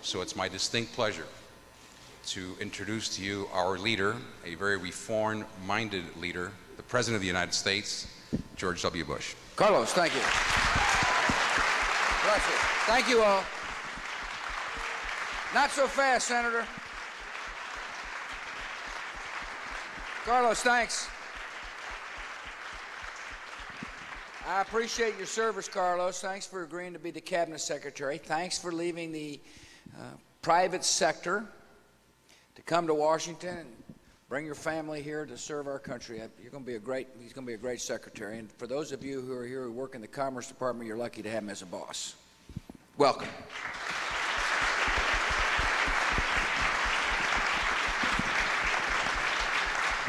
So it's my distinct pleasure to introduce to you our leader, a very reform-minded leader, the President of the United States, George W. Bush. Carlos, thank you. Bless you. Thank you all. Not so fast, Senator. Carlos, thanks. I appreciate your service, Carlos. Thanks for agreeing to be the Cabinet Secretary. Thanks for leaving the private sector to come to Washington and bring your family here to serve our country. He's going to be a great secretary. And for those of you who are here who work in the Commerce Department, you're lucky to have him as a boss. Welcome.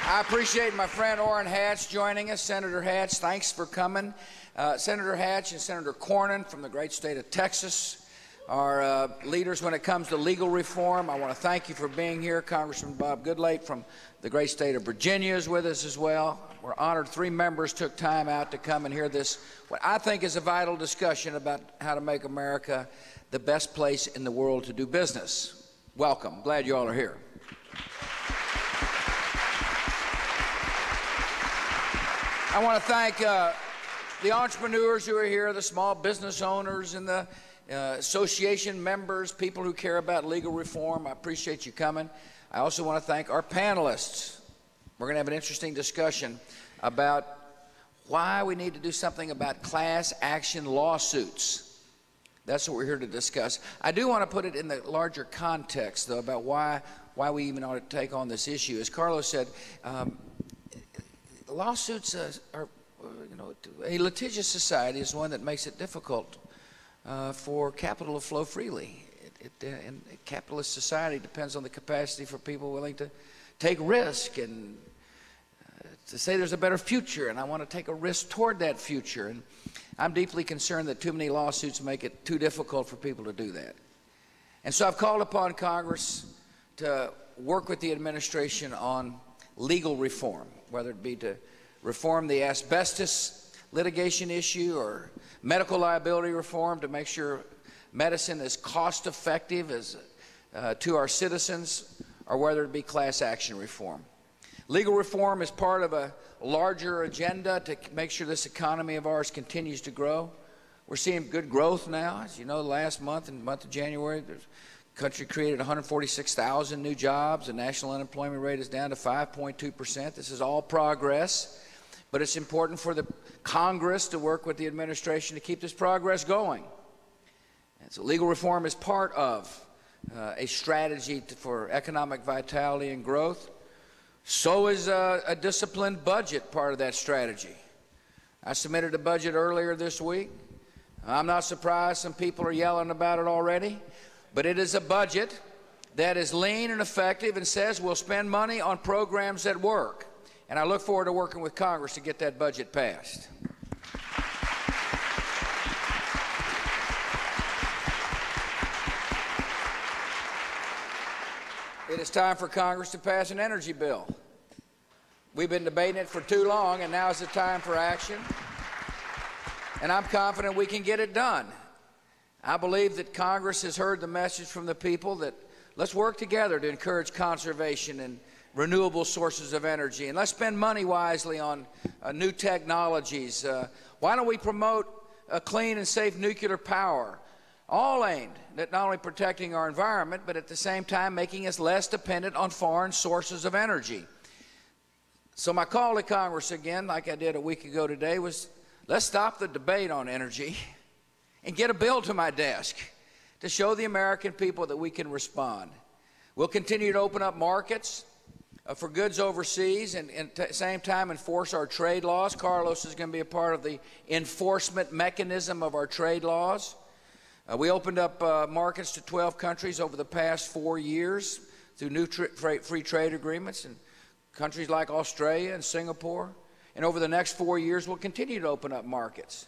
I appreciate my friend Orrin Hatch joining us. Senator Hatch, thanks for coming. Senator Hatch and Senator Cornyn from the great state of Texas are leaders when it comes to legal reform. I want to thank you for being here. Congressman Bob Goodlate from the great state of Virginia is with us as well. We're honored 3 members took time out to come and hear this, what I think is a vital discussion about how to make America the best place in the world to do business. Welcome. Glad you all are here. I want to thank the entrepreneurs who are here, the small business owners and the association members, people who care about legal reform. I appreciate you coming. I also want to thank our panelists. We're going to have an interesting discussion about why we need to do something about class action lawsuits. That's what we're here to discuss. I do want to put it in the larger context, though, about why we even ought to take on this issue. As Carlos said, lawsuits are, a litigious society is one that makes it difficult for capital to flow freely. And capitalist society depends on the capacity for people willing to take risk and to say there's a better future, and I want to take a risk toward that future. And I'm deeply concerned that too many lawsuits make it too difficult for people to do that. And so I've called upon Congress to work with the administration on legal reform, whether it be to reform the asbestos litigation issue or medical liability reform to make sure medicine is cost effective to our citizens, or whether it be class action reform. Legal reform is part of a larger agenda to make sure this economy of ours continues to grow. We're seeing good growth now. As you know, last month, in the month of January, the country created 146,000 new jobs. The national unemployment rate is down to 5.2%. This is all progress, but it's important for the Congress to work with the administration to keep this progress going. And so legal reform is part of a strategy for economic vitality and growth. So is a disciplined budget part of that strategy. I submitted a budget earlier this week. I'm not surprised some people are yelling about it already, but it is a budget that is lean and effective and says we'll spend money on programs that work. And I look forward to working with Congress to get that budget passed. It is time for Congress to pass an energy bill. We've been debating it for too long, and now is the time for action. And I'm confident we can get it done. I believe that Congress has heard the message from the people that let's work together to encourage conservation and renewable sources of energy, and let's spend money wisely on new technologies. Why don't we promote clean and safe nuclear power, all aimed at not only protecting our environment, but at the same time making us less dependent on foreign sources of energy. So my call to Congress again, like I did a week ago today, was let's stop the debate on energy and get a bill to my desk to show the American people that we can respond. We'll continue to open up markets for goods overseas and at the same time enforce our trade laws. Carlos is going to be a part of the enforcement mechanism of our trade laws. We opened up markets to 12 countries over the past 4 years through new free trade agreements, and countries like Australia and Singapore. And over the next 4 years, we'll continue to open up markets.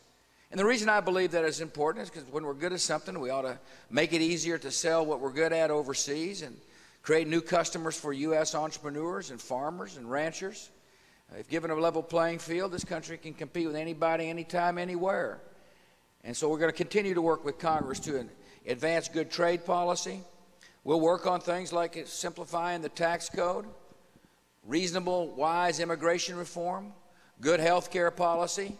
And the reason I believe that is important is because when we're good at something, we ought to make it easier to sell what we're good at overseas and create new customers for U.S. entrepreneurs and farmers and ranchers. If given a level playing field, this country can compete with anybody, anytime, anywhere. And so we're going to continue to work with Congress to advance good trade policy, We'll work on things like simplifying the tax code, reasonable, wise immigration reform, good health care policy,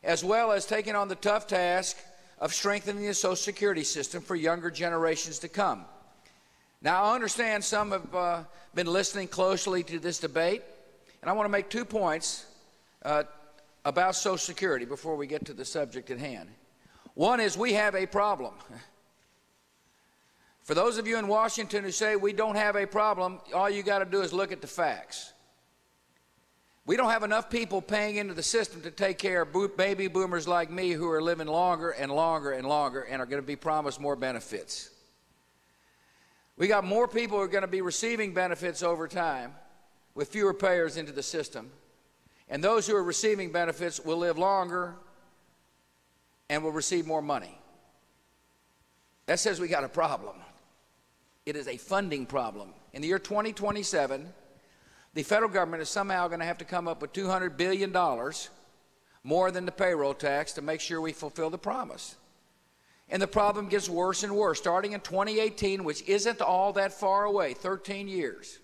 as well as taking on the tough task of strengthening the Social Security system for younger generations to come. Now, I understand some have been listening closely to this debate, and I want to make 2 points about Social Security before we get to the subject at hand. One is we have a problem. For those of you in Washington who say we don't have a problem, all you got to do is look at the facts. We don't have enough people paying into the system to take care of baby boomers like me who are living longer and longer and longer and are going to be promised more benefits. We got more people who are going to be receiving benefits over time with fewer payers into the system. And those who are receiving benefits will live longer and will receive more money. That says we got a problem. It is a funding problem. In the year 2027, the federal government is somehow going to have to come up with $200 billion more than the payroll tax to make sure we fulfill the promise. And the problem gets worse and worse. Starting in 2018, which isn't all that far away, 13 years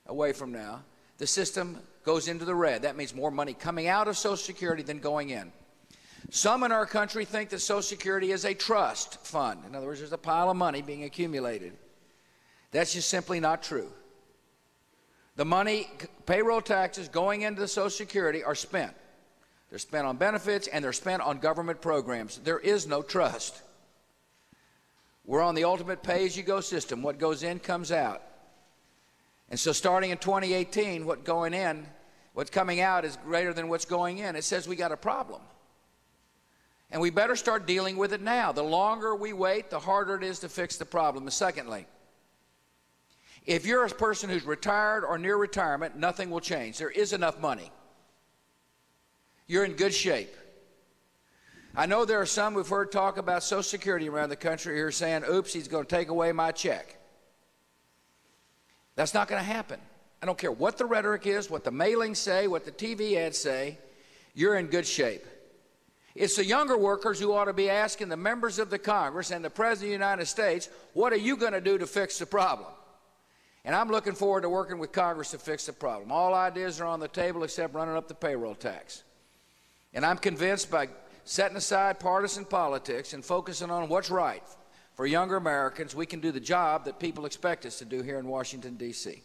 away from now, the system goes into the red. That means more money coming out of Social Security than going in. Some in our country think that Social Security is a trust fund. In other words, there's a pile of money being accumulated. That's just simply not true. The money, payroll taxes going into the Social Security are spent. They're spent on benefits and they're spent on government programs. There is no trust. We're on the ultimate pay-as-you-go system. What goes in comes out. And so starting in 2018, what's coming out is greater than what's going in. It says we got a problem. And we better start dealing with it now. The longer we wait, the harder it is to fix the problem. And secondly, if you're a person who's retired or near retirement, nothing will change. There is enough money. You're in good shape. I know there are some who've heard talk about Social Security around the country who are saying, oops, he's going to take away my check. That's not going to happen. I don't care what the rhetoric is, what the mailings say, what the TV ads say, you're in good shape. It's the younger workers who ought to be asking the members of the Congress and the President of the United States, what are you going to do to fix the problem? And I'm looking forward to working with Congress to fix the problem. All ideas are on the table except running up the payroll tax. And I'm convinced by setting aside partisan politics and focusing on what's right for younger Americans, we can do the job that people expect us to do here in Washington, D.C.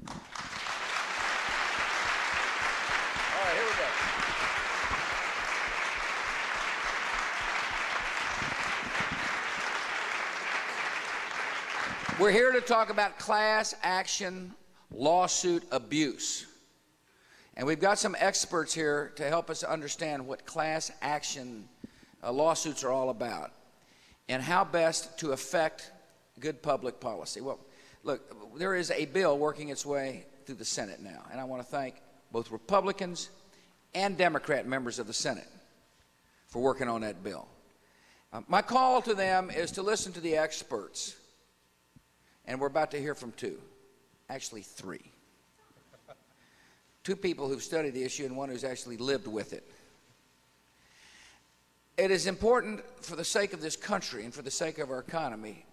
All right, here we go. We're here to talk about class action lawsuit abuse. And we've got some experts here to help us understand what class action lawsuits are all about and how best to affect good public policy. Well, look, there is a bill working its way through the Senate now, and I want to thank both Republicans and Democrat members of the Senate for working on that bill. My call to them is to listen to the experts, and we're about to hear from two, actually three. Two people who've studied the issue and one who's actually lived with it. It is important for the sake of this country and for the sake of our economy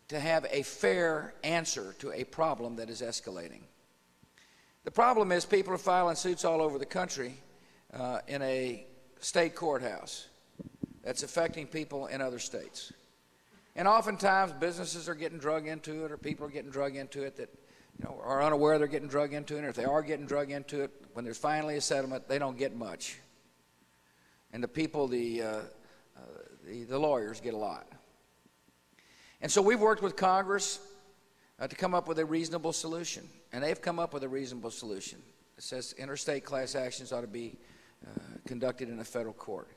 to have a fair answer to a problem that is escalating. The problem is people are filing suits all over the country in a state courthouse that's affecting people in other states. And oftentimes businesses are getting drug into it, or people are getting drug into it that are unaware they're getting drug into it, or if they are getting drug into it, when there's finally a settlement, they don't get much. And the people, the lawyers get a lot. And so we've worked with Congress to come up with a reasonable solution. And they've come up with a reasonable solution. It says interstate class actions ought to be conducted in a federal court.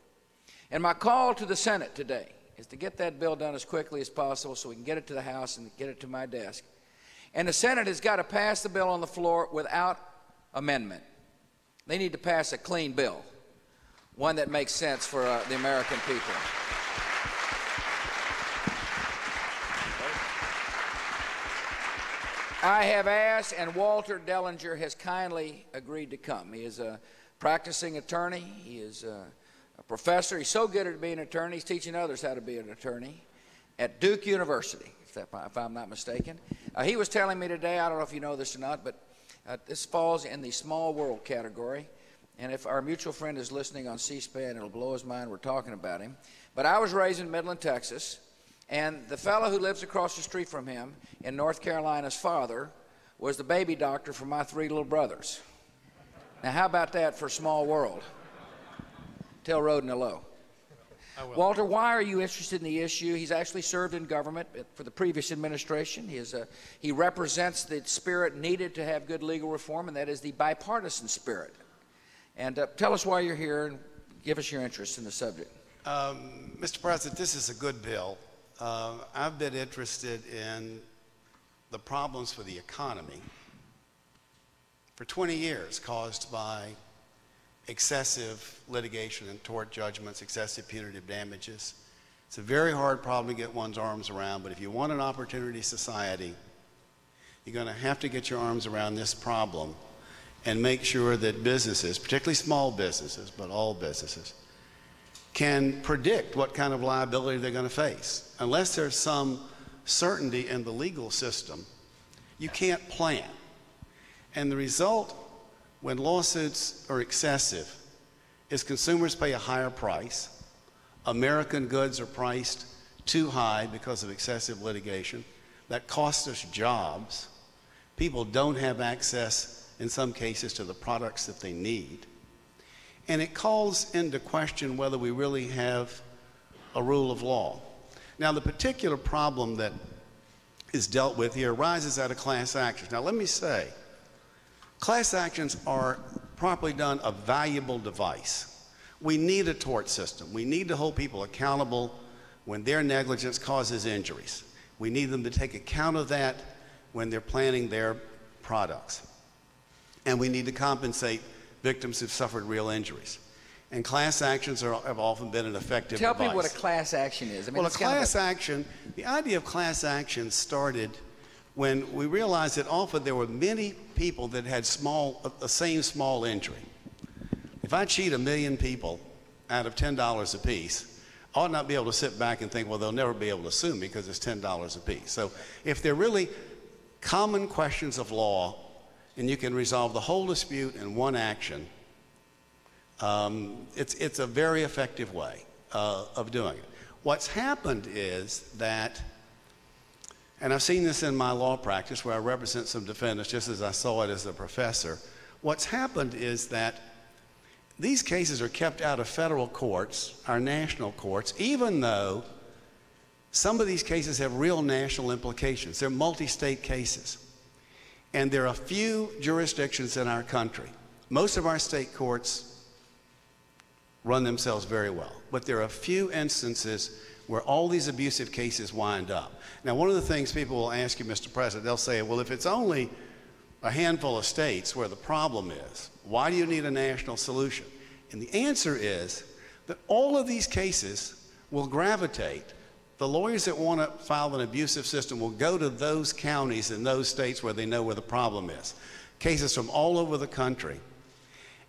And my call to the Senate today is to get that bill done as quickly as possible so we can get it to the House and get it to my desk. And the Senate has got to pass the bill on the floor without amendment. They need to pass a clean bill, one that makes sense for the American people. I have asked, and Walter Dellinger has kindly agreed to come. He is a practicing attorney. He is a professor. He's so good at being an attorney, he's teaching others how to be an attorney at Duke University. if I'm not mistaken. He was telling me today, I don't know if you know this or not, but this falls in the small world category. And if our mutual friend is listening on C-SPAN, it'll blow his mind we're talking about him. But I was raised in Midland, Texas, and the fellow who lives across the street from him in North Carolina's father was the baby doctor for my 3 little brothers. Now, how about that for small world? Tell Roden hello. Walter, why are you interested in the issue? He's actually served in government for the previous administration. He represents the spirit needed to have good legal reform, and that is the bipartisan spirit. And tell us why you're here and give us your interest in the subject. Mr. President, this is a good bill. I've been interested in the problems for the economy for 20 years caused by excessive litigation and tort judgments, excessive punitive damages. It's a very hard problem to get one's arms around, but if you want an opportunity society, you're going to have to get your arms around this problem and make sure that businesses, particularly small businesses, but all businesses, can predict what kind of liability they're going to face. Unless there's some certainty in the legal system, you can't plan. And the result, when lawsuits are excessive, is consumers pay a higher price. American goods are priced too high because of excessive litigation. That costs us jobs. People don't have access, in some cases, to the products that they need. And it calls into question whether we really have a rule of law. Now, the particular problem that is dealt with here arises out of class actions. Now, let me say, class actions are, properly done, a valuable device. We need a tort system. We need to hold people accountable when their negligence causes injuries. We need them to take account of that when they're planning their products. And we need to compensate victims who've suffered real injuries. And class actions have often been an effective device. Tell me what a class action is. I mean, well, a class action, the idea of class action started when we realized that often there were many people that had the same small injury. If I cheat 1 million people out of $10 apiece, I ought not be able to sit back and think, well, they'll never be able to sue me because it's $10 apiece. So if they're really common questions of law and you can resolve the whole dispute in one action, it's a very effective way of doing it. What's happened is that, and I've seen this in my law practice where I represent some defendants just as I saw it as a professor, what's happened is that these cases are kept out of federal courts, our national courts, even though some of these cases have real national implications. They're multi-state cases. And there are a few jurisdictions in our country. Most of our state courts run themselves very well, but there are a few instances where all these abusive cases wind up. Now, one of the things people will ask you, Mr. President, they'll say, well, if it's only a handful of states where the problem is, why do you need a national solution? And the answer is that all of these cases will gravitate. The lawyers that want to file an abusive system will go to those counties in those states where they know where the problem is. Cases from all over the country.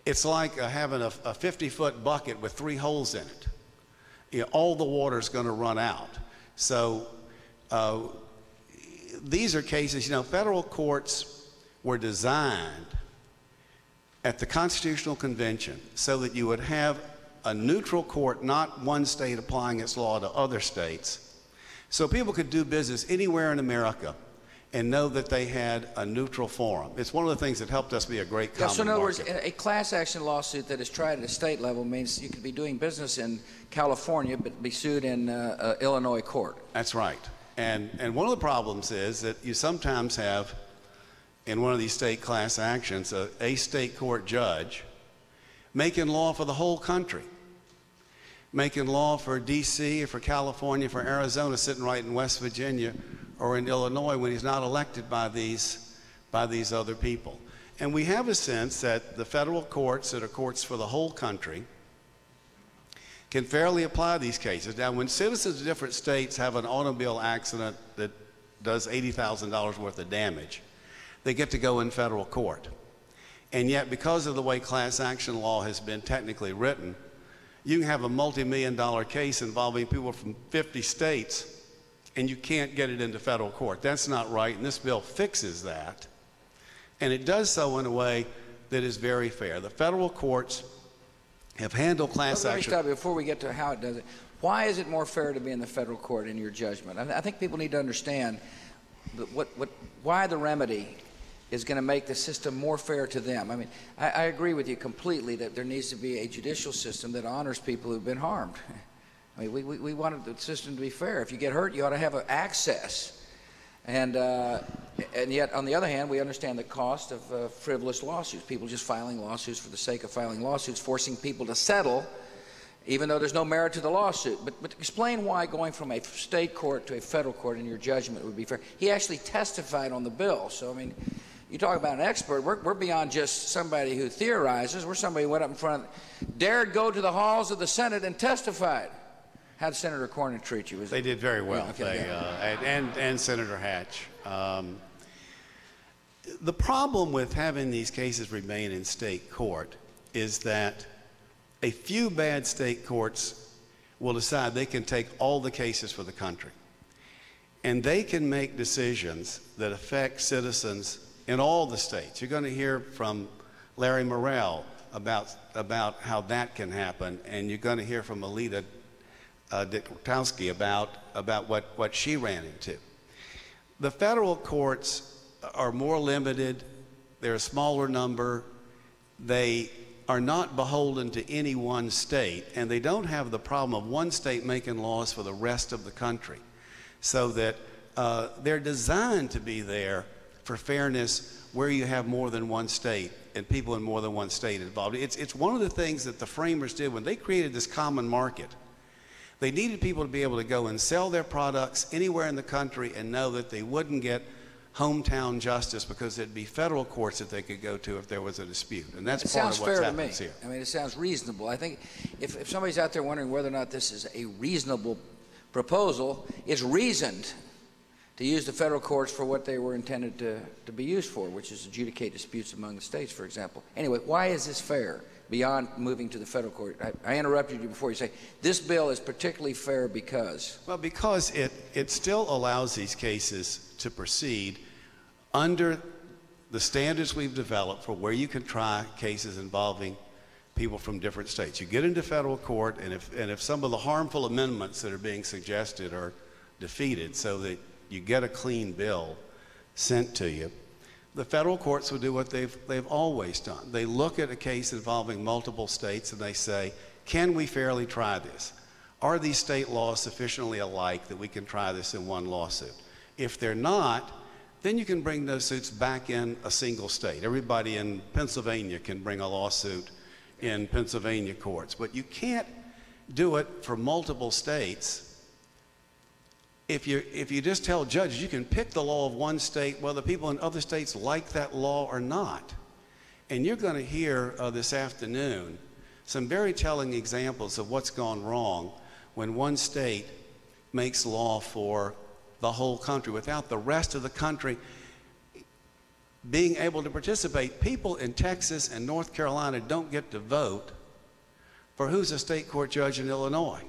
It's like having a 50-foot bucket with 3 holes in it. You know, all the water's going to run out. So these are cases, you know, federal courts were designed at the Constitutional Convention so that you would have a neutral court, not one state applying its law to other states, so people could do business anywhere in America and know that they had a neutral forum. It's one of the things that helped us be a great common market. So in other words, a class action lawsuit that is tried at a state level means you could be doing business in California but be sued in Illinois court. That's right. And one of the problems is that you sometimes have, in one of these state class actions, a state court judge making law for the whole country, making law for D.C., for California, for Arizona, sitting right in West Virginia or in Illinois when he's not elected by these other people. And we have a sense that the federal courts, that are courts for the whole country, can fairly apply these cases. Now, when citizens of different states have an automobile accident that does $80,000 worth of damage, they get to go in federal court. And yet, because of the way class action law has been technically written, you can have a multi-million-dollar case involving people from 50 states and you can't get it into federal court. That's not right, and this bill fixes that. And it does so in a way that is very fair. The federal courts have handled class Let me action. stop you before we get to how it does it. Why is it more fair to be in the federal court in your judgment? I think people need to understand why the remedy is going to make the system more fair to them. I mean, I agree with you completely that there needs to be a judicial system that honors people who've been harmed. I mean, we wanted the system to be fair. If you get hurt, you ought to have access. And yet, on the other hand, we understand the cost of frivolous lawsuits, people just filing lawsuits for the sake of filing lawsuits, forcing people to settle, even though there's no merit to the lawsuit. But explain why going from a state court to a federal court in your judgment would be fair. He actually testified on the bill. So, I mean, you talk about an expert. We're beyond just somebody who theorizes. We're somebody who went up in front of, dared go to the halls of the Senate and testified. How did Senator Cornyn treat you? They did very well. Yeah, okay, and Senator Hatch. The problem with having these cases remain in state court is that a few bad state courts will decide they can take all the cases for the country. And they can make decisions that affect citizens in all the states. You're going to hear from Larry Morrell about how that can happen, and you're going to hear from Alita Diktowski about what she ran into. The federal courts are more limited. They're a smaller number. They are not beholden to any one state, and they don't have the problem of one state making laws for the rest of the country. So that they're designed to be there for fairness where you have more than one state and people in more than one state involved. It's one of the things that the framers did when they created this common market. They needed people to be able to go and sell their products anywhere in the country and know that they wouldn't get hometown justice because there'd be federal courts that they could go to if there was a dispute. And that's part of what happens here. I mean, it sounds reasonable. I think if somebody's out there wondering whether or not this is a reasonable proposal, it's reasoned to use the federal courts for what they were intended to be used for, which is adjudicate disputes among the states, for example. Anyway, why is this fair beyond moving to the federal court? I interrupted you before. You say this bill is particularly fair because? Well, because it still allows these cases to proceed under the standards we've developed for where you can try cases involving people from different states. You get into federal court, and if some of the harmful amendments that are being suggested are defeated so that you get a clean bill sent to you, the federal courts will do what they've always done. They look at a case involving multiple states and they say, can we fairly try this? Are these state laws sufficiently alike that we can try this in one lawsuit? If they're not, then you can bring those suits back in a single state. Everybody in Pennsylvania can bring a lawsuit in Pennsylvania courts, but you can't do it for multiple states. If you just tell judges you can pick the law of one state, whether people in other states like that law or not. And you're going to hear this afternoon some very telling examples of what's gone wrong when one state makes law for the whole country without the rest of the country being able to participate. People in Texas and North Carolina don't get to vote for who's a state court judge in Illinois.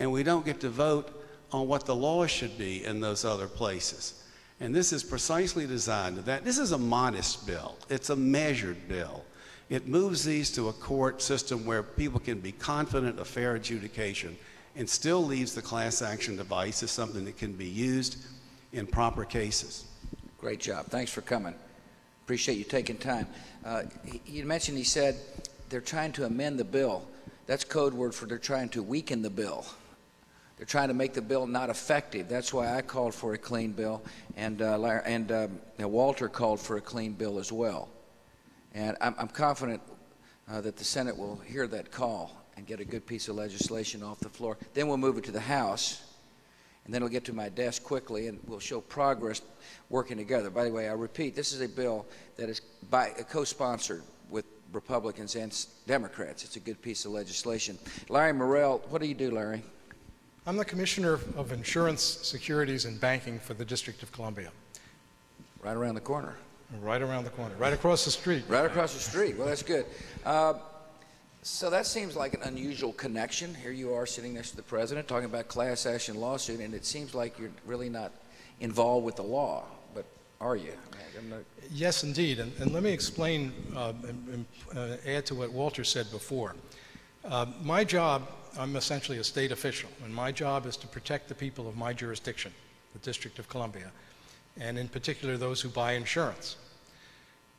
And we don't get to vote on what the law should be in those other places. And this is precisely designed to that. This is a modest bill. It's a measured bill. It moves these to a court system where people can be confident of fair adjudication and still leaves the class action device as something that can be used in proper cases. Great job. Thanks for coming. Appreciate you taking time. You mentioned, he said, they're trying to amend the bill. That's code word for they're trying to weaken the bill. They're trying to make the bill not effective. That's why I called for a clean bill, and Walter called for a clean bill as well. And I'm confident that the Senate will hear that call and get a good piece of legislation off the floor. Then we'll move it to the House, and then it'll get to my desk quickly, and we'll show progress working together. By the way, I repeat, this is a bill that is co-sponsored with Republicans and Democrats. It's a good piece of legislation. Larry Morrell, what do you do, Larry? I'm the Commissioner of Insurance, Securities, and Banking for the District of Columbia. Right around the corner. Right around the corner. Right across the street. Right across the street. Well, that's good. So that seems like an unusual connection. Here you are sitting next to the president talking about class action lawsuit, and it seems like you're really not involved with the law, but are you? Yes, indeed. And let me explain and add to what Walter said before. My job, I'm essentially a state official, and my job is to protect the people of my jurisdiction, the District of Columbia, and in particular those who buy insurance.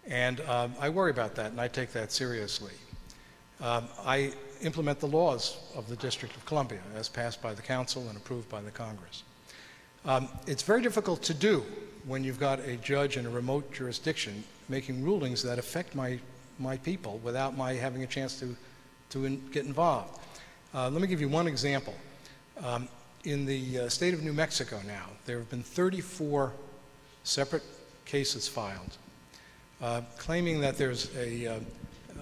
And I worry about that, and I take that seriously. I implement the laws of the District of Columbia as passed by the Council and approved by the Congress. It's very difficult to do when you've got a judge in a remote jurisdiction making rulings that affect my people without my having a chance to get involved. Let me give you one example. In the state of New Mexico now, there have been 34 separate cases filed claiming that there's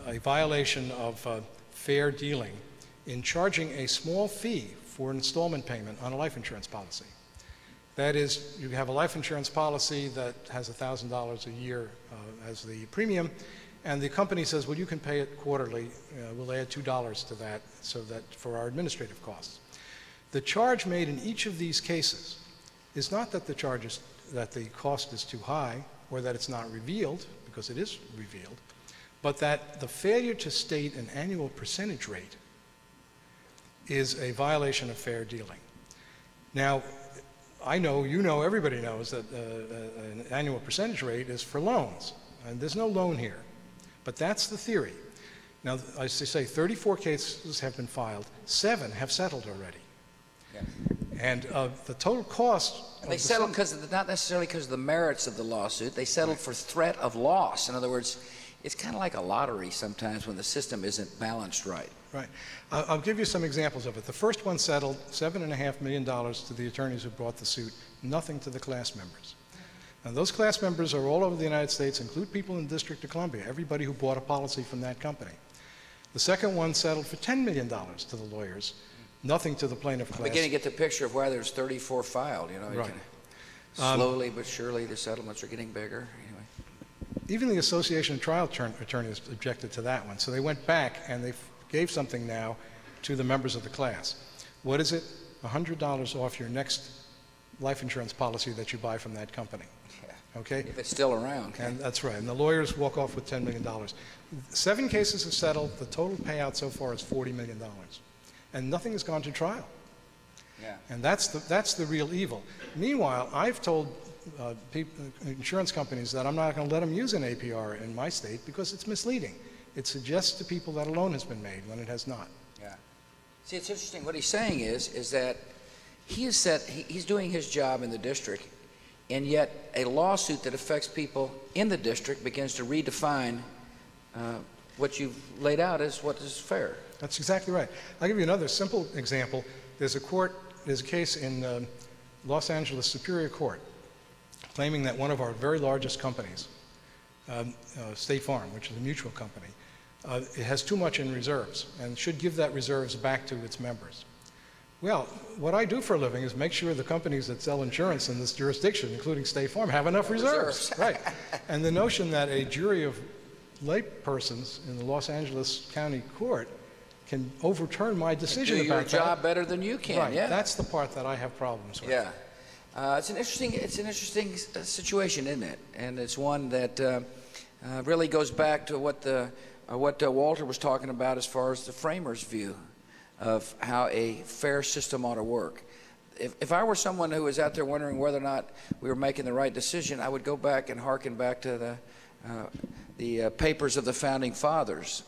a violation of fair dealing in charging a small fee for an installment payment on a life insurance policy. That is, you have a life insurance policy that has $1,000 a year as the premium, and the company says, well, you can pay it quarterly. We'll add $2 to that so that for our administrative costs. The charge made in each of these cases is not that the cost is too high or that it's not revealed, because it is revealed, but that the failure to state an annual percentage rate is a violation of fair dealing. Now, I know, you know, everybody knows that an annual percentage rate is for loans, and there's no loan here. But that's the theory. Now, as I say, 34 cases have been filed. 7 have settled already. Yeah. And the total cost... And they settled not necessarily because of the merits of the lawsuit. They settled for threat of loss. In other words, it's kind of like a lottery sometimes when the system isn't balanced right. Right. I'll give you some examples of it. The first one settled $7.5 million to the attorneys who brought the suit, nothing to the class members. And those class members are all over the United States, include people in the District of Columbia, everybody who bought a policy from that company. The second one settled for $10 million to the lawyers, nothing to the plaintiff class. I'm beginning to get the picture of why there's 34 filed, you know. Right. Slowly but surely the settlements are getting bigger. Anyway. Even the Association of Trial Attorneys objected to that one, so they went back and they gave something now to the members of the class. What is it? $100 off your next life insurance policy that you buy from that company. Yeah. Okay? If it's still around. And that's right. And the lawyers walk off with $10 million. 7 cases have settled. The total payout so far is $40 million. And nothing has gone to trial. Yeah. And that's the real evil. Meanwhile, I've told insurance companies that I'm not going to let them use an APR in my state because it's misleading. It suggests to people that a loan has been made when it has not. Yeah. See, it's interesting. What he's saying is that he's doing his job in the district, and yet a lawsuit that affects people in the district begins to redefine what you've laid out as what is fair. That's exactly right. I'll give you another simple example. There's a case in Los Angeles Superior Court claiming that one of our very largest companies, State Farm, which is a mutual company, it has too much in reserves and should give that reserves back to its members. Well, what I do for a living is make sure the companies that sell insurance in this jurisdiction, including State Farm, have enough reserves. Right. And the notion that a jury of laypersons in the Los Angeles County Court can overturn my decision about that. Do your job better than you can. Right. Yeah. That's the part that I have problems with. Yeah. It's an interesting situation, isn't it? And it's one that really goes back to what Walter was talking about as far as the framers' view of how a fair system ought to work. If I were someone who was out there wondering whether or not we were making the right decision, I would go back and hearken back to the papers of the Founding Fathers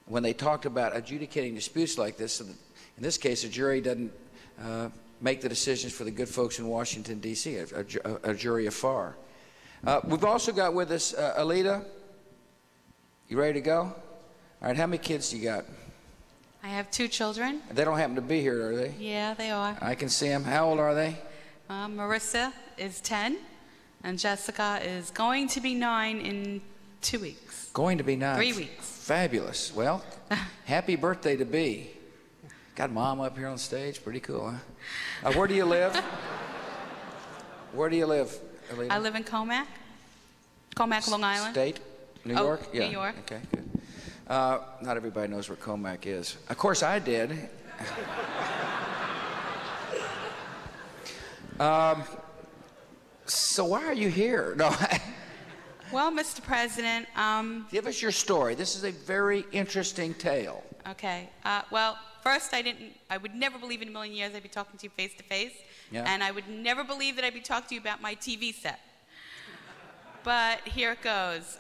when they talked about adjudicating disputes like this. In this case, a jury doesn't make the decisions for the good folks in Washington, D.C., a jury afar. We've also got with us Alita. You ready to go? All right, how many kids do you got? I have 2 children. They don't happen to be here, are they? Yeah, they are. I can see them. How old are they? Marissa is 10, and Jessica is going to be 9 in 2 weeks. Going to be 9. 3 weeks. Fabulous. Well, happy birthday to be. Got Mom up here on stage. Pretty cool, huh? Where do you live? Where do you live, Alita? I live in Comac, Long Island. State? New York? New York. Okay, good. Not everybody knows where Comac is. Of course, I did. So why are you here? No. Well, Mr. President, Give us your story. This is a very interesting tale. okay. Well, first, I would never believe in a million years I'd be talking to you face to face. Yeah. And I would never believe that I'd be talking to you about my TV set. But here it goes.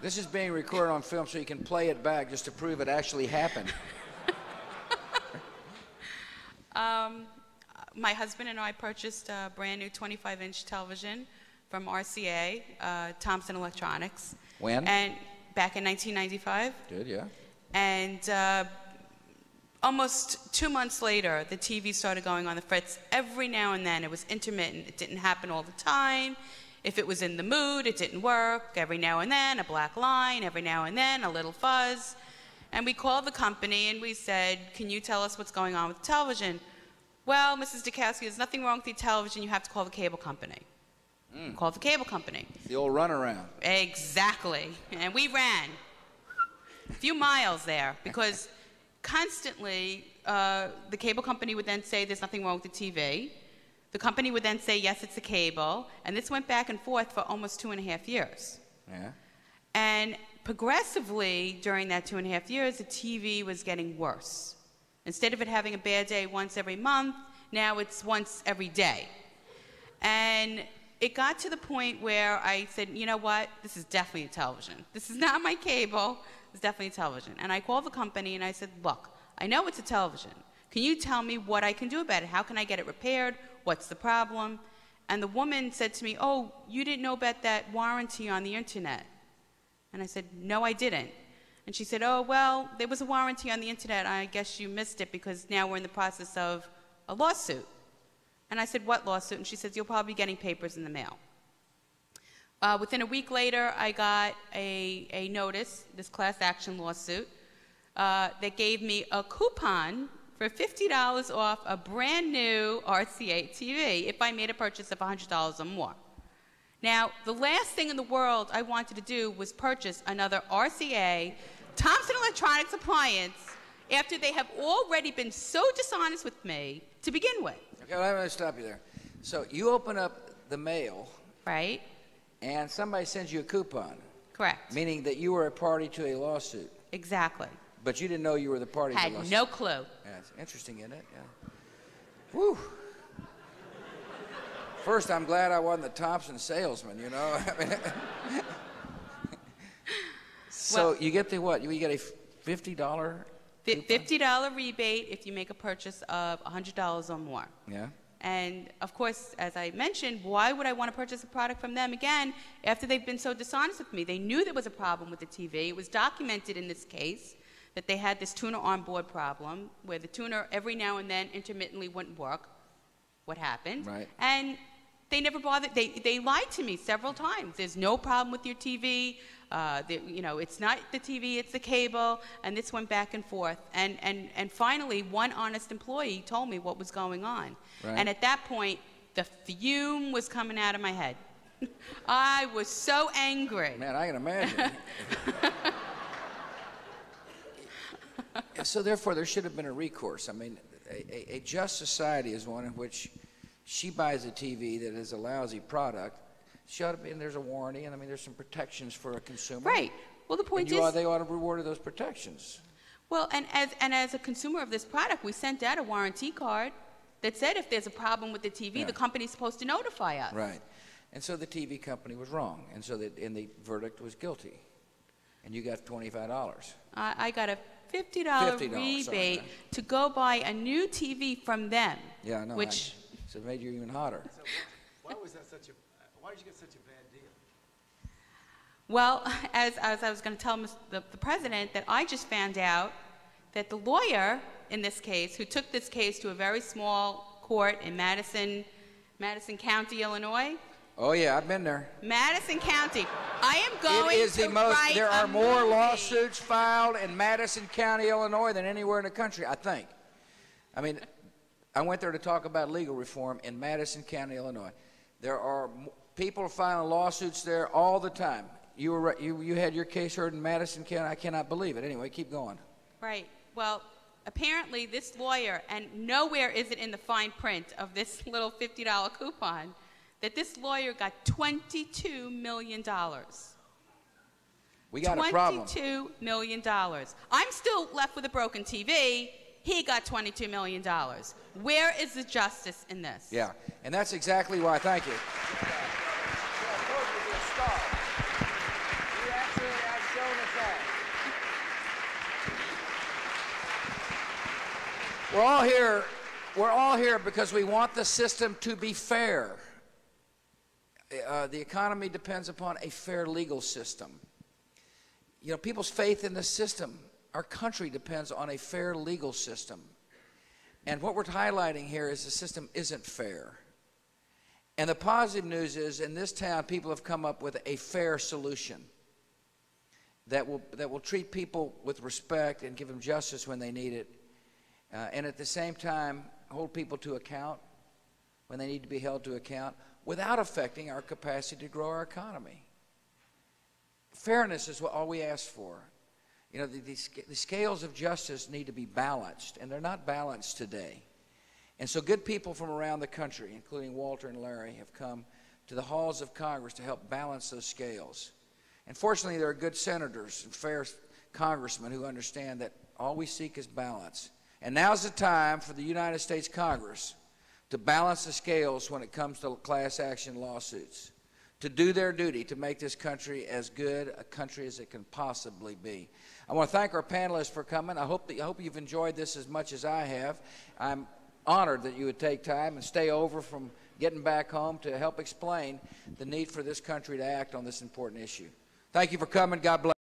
This is being recorded on film so you can play it back just to prove it actually happened. My husband and I purchased a brand new 25-inch television from RCA, Thompson Electronics. When? And back in 1995. Good, yeah. And almost 2 months later, the TV started going on the fritz every now and then. It was intermittent. It didn't happen all the time. If it was in the mood, it didn't work. Every now and then, a black line. Every now and then, a little fuzz. And we called the company and we said, can you tell us what's going on with the television? Well, Mrs. Dukowski, there's nothing wrong with your television. You have to call the cable company. Called the cable company. The old runaround. Exactly. And we ran a few miles there because constantly the cable company would then say there's nothing wrong with the TV. The company would then say, yes, it's a cable. And this went back and forth for almost 2.5 years. Yeah. And progressively, during that 2.5 years, the TV was getting worse. Instead of it having a bad day once every month, now it's once every day. And it got to the point where I said, you know what, this is definitely a television. This is not my cable, it's definitely a television. And I called the company and I said, look, I know it's a television. Can you tell me what I can do about it? How can I get it repaired? What's the problem? And the woman said to me, oh, you didn't know about that warranty on the internet. And I said, no, I didn't. And she said, oh, well, there was a warranty on the internet. I guess you missed it because now we're in the process of a lawsuit. And I said, what lawsuit? And she said, you'll probably be getting papers in the mail. Within a week later, I got a notice, this class action lawsuit, that gave me a coupon for $50 off a brand new RCA TV if I made a purchase of $100 or more. Now, the last thing in the world I wanted to do was purchase another RCA Thompson Electronics appliance after they have already been so dishonest with me to begin with. Okay, well, I'm going to stop you there. So you open up the mail. Right? And somebody sends you a coupon. Correct. Meaning that you were a party to a lawsuit. Exactly. But you didn't know you were the party to the lawsuit. Had no clue. Yeah, it's interesting, isn't it? Yeah. Whew. First, I'm glad I wasn't the Thompson salesman, you know? I mean, so well, you get the what? You get a $50? $50 rebate if you make a purchase of $100 or more. Yeah. And of course, as I mentioned, why would I want to purchase a product from them again after they've been so dishonest with me? They knew there was a problem with the TV. It was documented in this case that they had this tuner onboard problem where the tuner every now and then intermittently wouldn't work. What happened? Right. And they never bothered. They lied to me several times. There's no problem with your TV. You know, it's not the TV, it's the cable. And this went back and forth. And finally, one honest employee told me what was going on. Right. And at that point, the fume was coming out of my head. I was so angry. Man, I can imagine. So therefore, there should have been a recourse. I mean, a just society is one in which she buys a TV that is a lousy product. She ought to be, and there's a warranty, and I mean, there's some protections for a consumer. Right. Well, the point is, they ought to reward those protections. Well, and as a consumer of this product, we sent out a warranty card that said if there's a problem with the TV, Yeah. the company's supposed to notify us. Right. And so the TV company was wrong, and so the verdict was guilty, and you got $25. I got a $50 $50, rebate sorry. to go buy a new TV from them. Yeah, I know. Which, So it made you even hotter. So why was that such a? Why did you get such a bad deal? well, as I was going to tell the president, that I just found out that the lawyer in this case, who took this case to a very small court in Madison County, Illinois. Oh yeah, I've been there. Madison County. I am going It is to the most. write There a are more movie. lawsuits filed in Madison County, Illinois, than anywhere in the country. I think. I mean, I went there to talk about legal reform in Madison County, Illinois. There are people filing lawsuits there all the time. You had your case heard in Madison County. I cannot believe it. Anyway, keep going. Right. Well, apparently this lawyer, and nowhere is it in the fine print of this little $50 coupon, that this lawyer got $22 million. We got a problem. $22 million. I'm still left with a broken TV. He got $22 million. Where is the justice in this? Yeah, and that's exactly why. Thank you. We're all here because we want the system to be fair. The economy depends upon a fair legal system. You know, people's faith in the system, our country depends on a fair legal system. And what we're highlighting here is the system isn't fair. And the positive news is, in this town, people have come up with a fair solution that will treat people with respect and give them justice when they need it, and at the same time hold people to account when they need to be held to account without affecting our capacity to grow our economy. Fairness is all we ask for. You know, the scales of justice need to be balanced, and they're not balanced today. And so good people from around the country, including Walter and Larry, have come to the halls of Congress to help balance those scales. And fortunately, there are good senators and fair congressmen who understand that all we seek is balance. And now's the time for the United States Congress to balance the scales when it comes to class action lawsuits, to do their duty to make this country as good a country as it can possibly be. I want to thank our panelists for coming. I hope you've enjoyed this as much as I have. I'm honored that you would take time and stay over from getting back home to help explain the need for this country to act on this important issue. Thank you for coming. God bless.